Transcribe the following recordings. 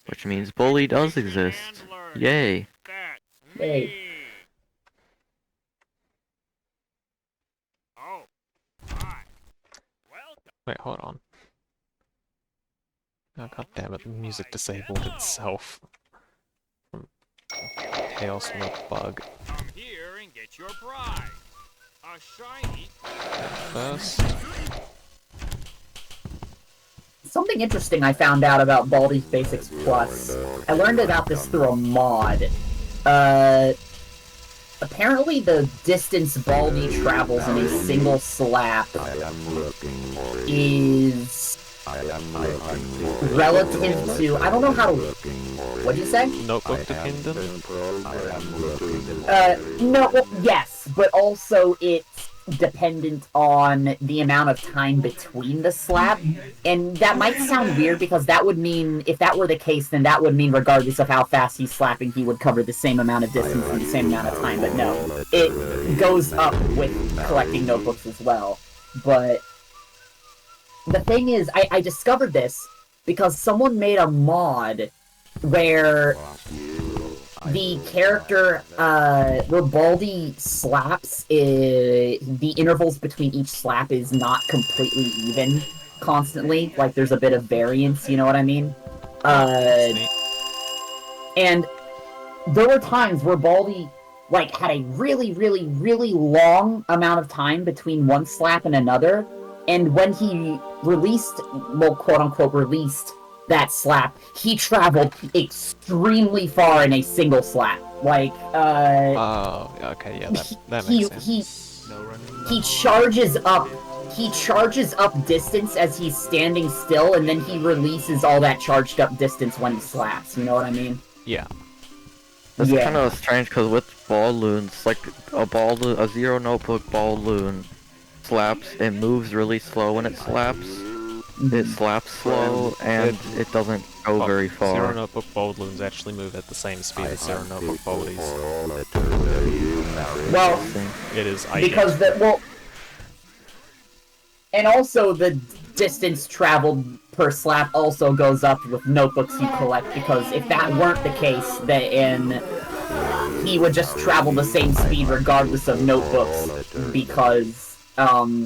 Which means bully does exist. Yay. Yay. Wait, hold on. Oh god damn it, the music disabled itself. From chaos from a bug. Come here and get your prize. A shiny. First. Something interesting I found out about Baldi's Basics Plus. I learned about this through a mod. Apparently the distance Baldi travels in a single slap is relative to, I don't know how to, what'd you say? Notebook to Kingdom? No, well, yes, but also it's dependent on the amount of time between the slap, and that might sound weird because that would mean, if that were the case, then that would mean regardless of how fast he's slapping, he would cover the same amount of distance in the same amount of time, but no, it goes up with collecting notebooks as well. But the thing is, I discovered this because someone made a mod where the character, where Baldi slaps, the intervals between each slap is not completely even constantly. Like, there's a bit of variance, you know what I mean? And there were times where Baldi, like, had a really, really, really long amount of time between one slap and another, and when he released, well, quote-unquote released, that slap, he traveled extremely far in a single slap. Like, oh, okay, yeah, that makes sense. He charges up distance as he's standing still, and then he releases all that charged up distance when he slaps, you know what I mean? Yeah. That's kind of strange, because with balloons, like, a zero notebook balloon slaps, it moves really slow when it slaps. It slaps slow, and it doesn't go very far. Zero notebook balloons actually move at the same speed as zero notebook baldies. Well, it is because and also the distance traveled per slap also goes up with notebooks you collect, because if that weren't the case, then he would just travel the same speed regardless of notebooks, because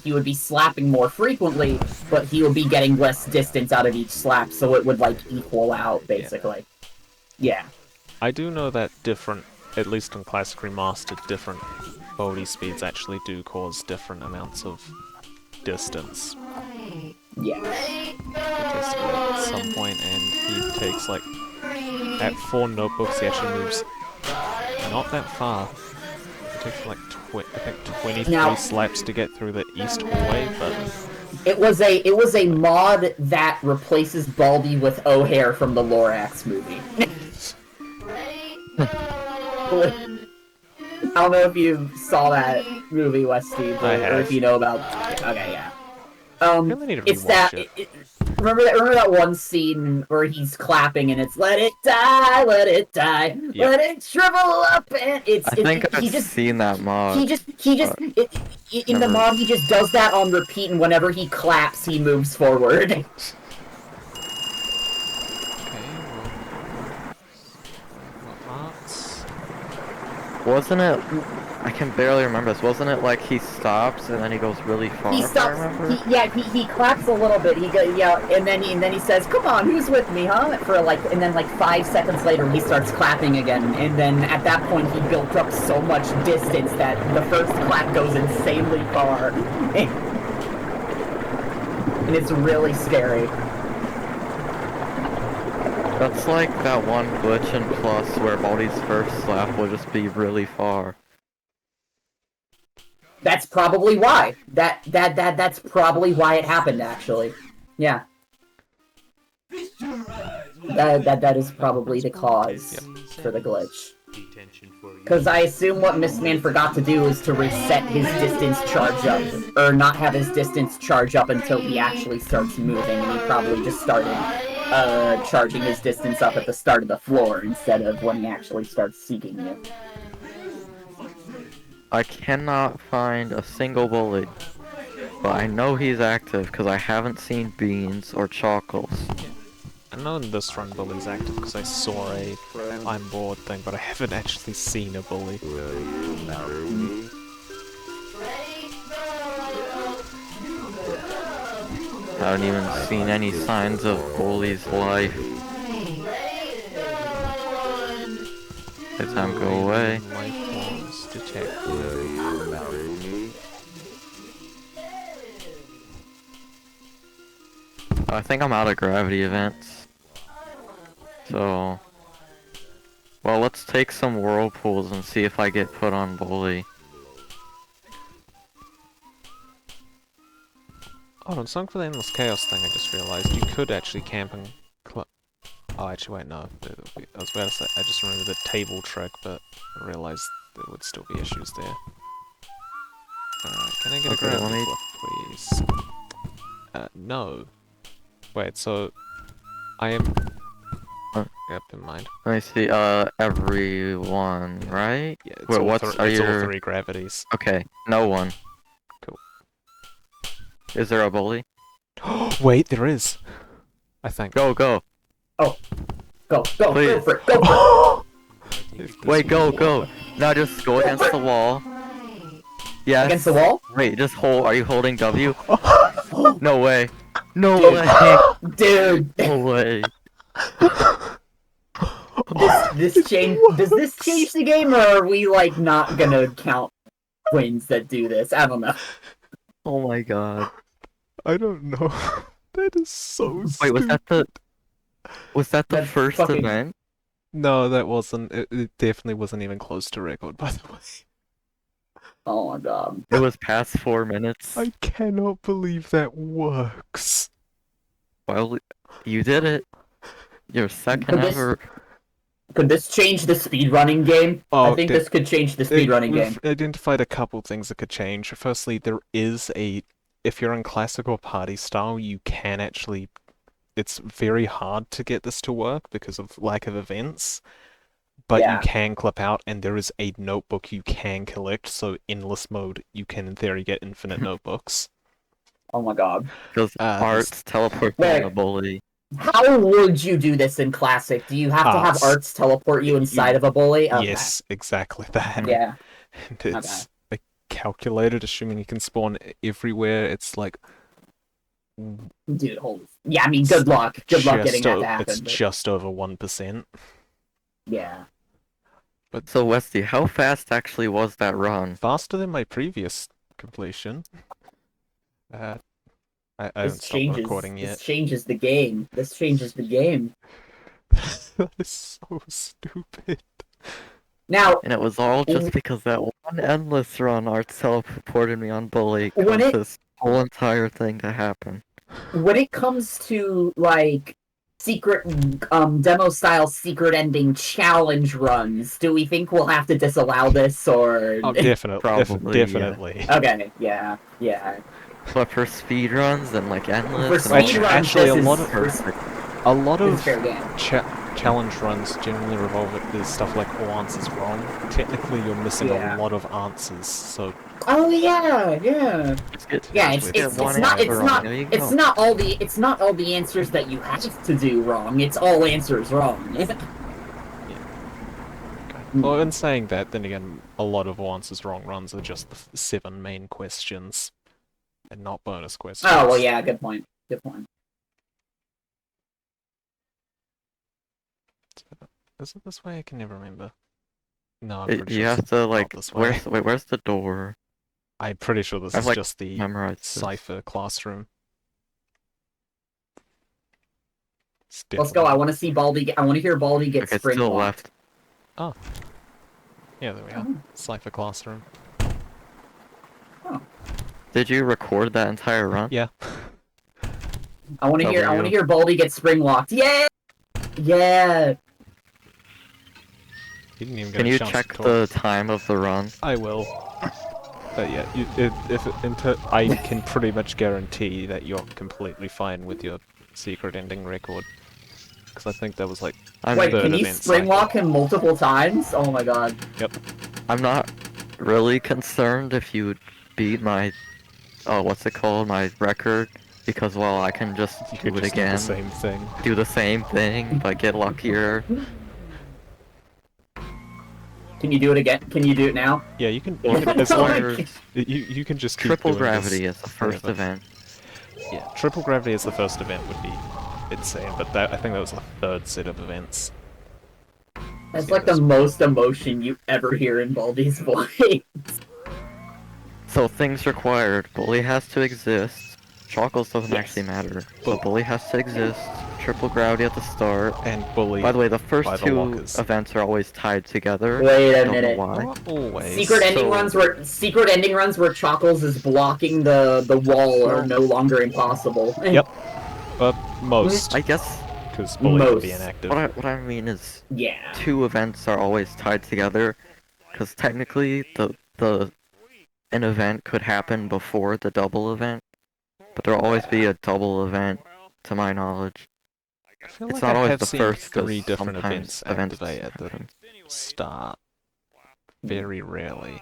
he would be slapping more frequently, but he would be getting less distance out of each slap, so it would, like, equal out, basically. Yeah. I do know that different, at least in Classic Remastered, different baldi speeds actually do cause different amounts of distance. Yeah. I tested it at some point, and he takes, like, at 4 notebooks, he actually moves not that far. It takes, like, I think 23 slaps to get through the east hallway, but it was a mod that replaces Baldi with O'Hare from the Lorax movie. I don't know if you saw that movie, Westy, or if you know about. Okay, yeah. Really need to it's that. Remember that one scene where he's clapping and it's "Let it die, let it die, let it shrivel up," and I think I've seen that mod. In the mod he just does that on repeat, and whenever he claps, he moves forward. Okay, well, wasn't it? I can barely remember this. Wasn't it like he stops and then he goes really far? He stops. He claps a little bit. He goes, and then he says, "Come on, who's with me, huh?" For like, and then like 5 seconds later, he starts clapping again. And then at that point, he built up so much distance that the first clap goes insanely far, and it's really scary. That's like that one glitch in Plus where Baldi's first slap will just be really far. That's probably why. That's probably why it happened, actually. Yeah. That is probably the cause for the glitch. Because I assume what Mistman forgot to do is to reset his distance charge up, or not have his distance charge up until he actually starts moving, and he probably just started charging his distance up at the start of the floor instead of when he actually starts seeking you. I cannot find a single bully, but I know he's active because I haven't seen Beans or Chockles. I know in this run Bully's active because I saw a I'm bored thing, but I haven't actually seen a Bully. I haven't even seen any signs of Bully's life. Let time go away. Life forms detected. I think I'm out of gravity events. So... Well, let's take some whirlpools and see if I get put on Bully. Oh, on something for the Endless Chaos thing, I just realized you could actually camp and oh, actually, wait, no. I was about to say, I just remembered the table trick, but I realized there would still be issues there. Can I get a gravity flip, please? No. Wait, so... I am... Yep, in mind. Let me see, everyone, right? Yeah, it's, Wait, all, what's, are it's your... all 3 gravities. Okay, no one. Cool. Is there a Bully? Wait, there is! I think. Go, go! Oh. Go for Please. it, go for it! Wait, go! Now just go against the wall. Yes. Against the wall? Wait, just hold, are you holding W? No way. No Dude. way. Dude! No way. Does this change the game, or are we, like, not gonna count wins that do this? I don't know. Oh my god. I don't know. That is so stupid. Wait, was that the That's first fucking- event? No, that wasn't. It definitely wasn't even close to record, by the way. Oh my god. It was past 4 minutes. I cannot believe that works. Well, you did it. Your second Could this- ever. Could this change the speedrunning game? Oh, I think this could change the speedrunning game. We've identified a couple things that could change. Firstly, there is a... If you're in classic or party style, you can actually... It's very hard to get this to work because of lack of events. But Yeah. you can clip out, and there is a notebook you can collect, so endless mode, you can in theory get infinite notebooks. Oh my god. Because Arts teleports Wait. on a Bully. How would you do this in classic? Do you have to have Arts. arts teleport you inside of a bully? Okay. Yes, exactly that. Yeah. And it's like calculated, assuming you can spawn everywhere. It's like Dude, holy. Yeah, I mean, good luck. Good luck getting that to happen. It's but- just over 1%. Yeah. So Westy, how fast actually was that run? Faster than my previous completion. I haven't stopped recording yet. This changes the game. This changes the game. That is so stupid. Now, And it was all just because that one endless run Arts teleported me on Bully. When caused it- this whole entire thing to happen. when it comes to, like, secret, demo-style secret ending challenge runs, do we think we'll have to disallow this, or... Oh, definitely. Probably, yeah. Definitely. Okay, yeah. But for speedruns and like endless, For and all speedruns, that, actually, this a is- lot of- perfect. A lot This is of fair game. challenge runs generally revolve with stuff like all answers wrong. Technically, you're missing Yeah. a lot of answers, so Oh yeah. Just get- Yeah, just it's get one not answer wrong. There you go. it's not all the answers that you have to do wrong. It's all answers wrong. Well, in saying that, then again, a lot of all answers wrong runs are just the 7 main questions, and not bonus questions. Oh well, yeah. Good point. Good point. Is it this way? I can never remember. No, I'm It- pretty you sure have it's to not like, this way. where's the door? I'm pretty sure this I've, is like, just the Memorized this. cipher classroom. It's Let's go. I definitely- want to see Baldy. I want to hear Baldy get Okay, spring still locked. left. Yeah, there we are. Oh. Cipher classroom. Did you record that entire run? Yeah. I want to hear. I W. want to hear Baldy get spring locked. Yeah. Yeah. You didn't even get Can a you chance check to talk. the time of the run? I will. But yeah, I can pretty much guarantee that you're completely fine with your secret ending record. Because I think that was like... I'm, Wait, third can you event spring cycle. lock him multiple times? Oh my god. I'm not really concerned if you beat my, what's it called, my record. because, well, I can just You do could it just again. do the same thing. Do the same thing, but get luckier. Can you do it again? Can you do it now? Yeah, you can. Well, You can it as long requires you can just keep triple doing gravity this as the first forever. event. Yeah, triple gravity as the first event would be insane, but that I think that was the third set of events. That's Yeah, like the most emotion you ever hear in Baldi's voice. So things required. Bully has to exist. Chocolate doesn't Yes. actually matter. So Bully has to exist. Triple gravity at the start. and bully. By the way, the by first the two lockers. events are always tied together. Wait a Don't minute. know why. Not always. Secret ending runs where Chockles is blocking the wall are no longer impossible. Yep. But most, I guess because bully can be Most. inactive. what I mean is Yeah. two events are always tied together, because technically an event could happen before the double event, but there'll always be a double event, to my knowledge. I feel It's like not I always have the seen first, 'cause 3 different sometimes events activate at the happen. start. Very rarely.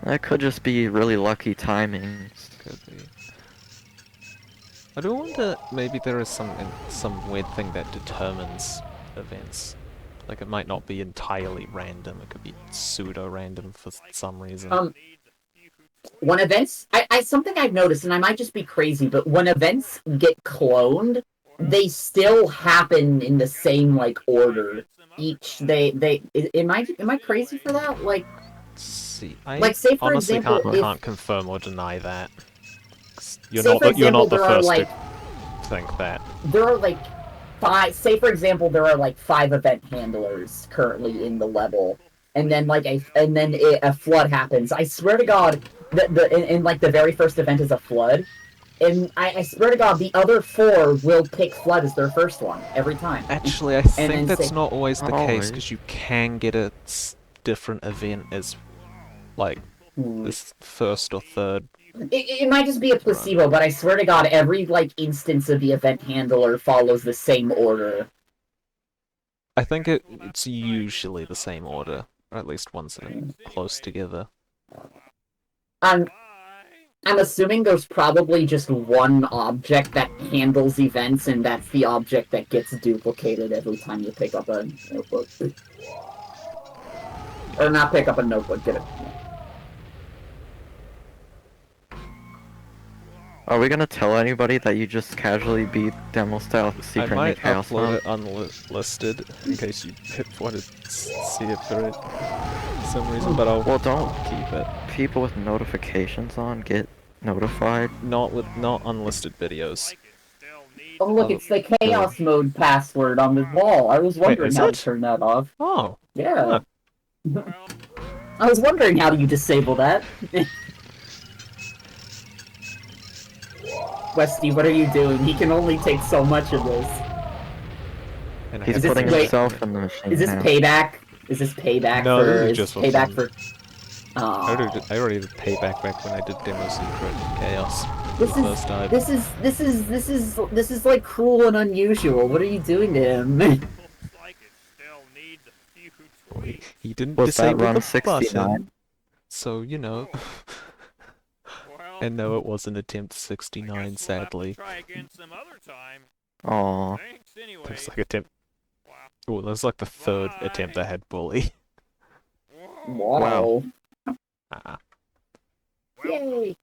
That could just be really lucky timings. Could be. I do wonder, maybe there is some weird thing that determines events. Like, it might not be entirely random, it could be pseudo-random for some reason. When events, something I've noticed, and I might just be crazy, but when events get cloned, they still happen in the same like order. Am I crazy for that? Like, Let's see, I like say for honestly example, can't confirm or deny that. You're say not for the, you're example, not the there are first like to think that. there are like five. Say for example, there are like 5 event handlers currently in the level, and then a flood happens. I swear to God, in like the very first event is a flood, and I swear to God, the other 4 will pick flood as their first one every time. Actually, I think that's not always the case, because you can get a different event as, like, this first or third. It might just be a placebo, but I swear to God, every like instance of the event handler follows the same order. I think it's usually the same order, or at least ones that are close together. I'm assuming there's probably just one object that handles events, and that's the object that gets duplicated every time you pick up a notebook. Or not pick up a notebook, get it. Are we gonna tell anybody that you just casually beat demo style secret I might chaos upload mode? it unlisted in case you want to see it for some reason, but I'll don't keep it. People with notifications on get notified. Not unlisted videos. Oh look, it's the chaos mode password on the wall. I was wondering is how it? to turn that off. Oh. Yeah. Huh. I was wondering how you disable that. Westy, what are you doing? He can only take so much of this. And He's putting himself in the machine. Is this now. payback? Is this payback No, for? this is Is just for payback fun. for? Oh. I already did payback back when I did demo secret chaos. This the first time. This is like cruel and unusual. What are you doing to him? He didn't Was that disable run the 69? button, so you know. And no, it was an attempt 69, sadly. Aww. There's like attempt. Oh, there's like the 3rd attempt I had bully. Wow. Ah. Yay.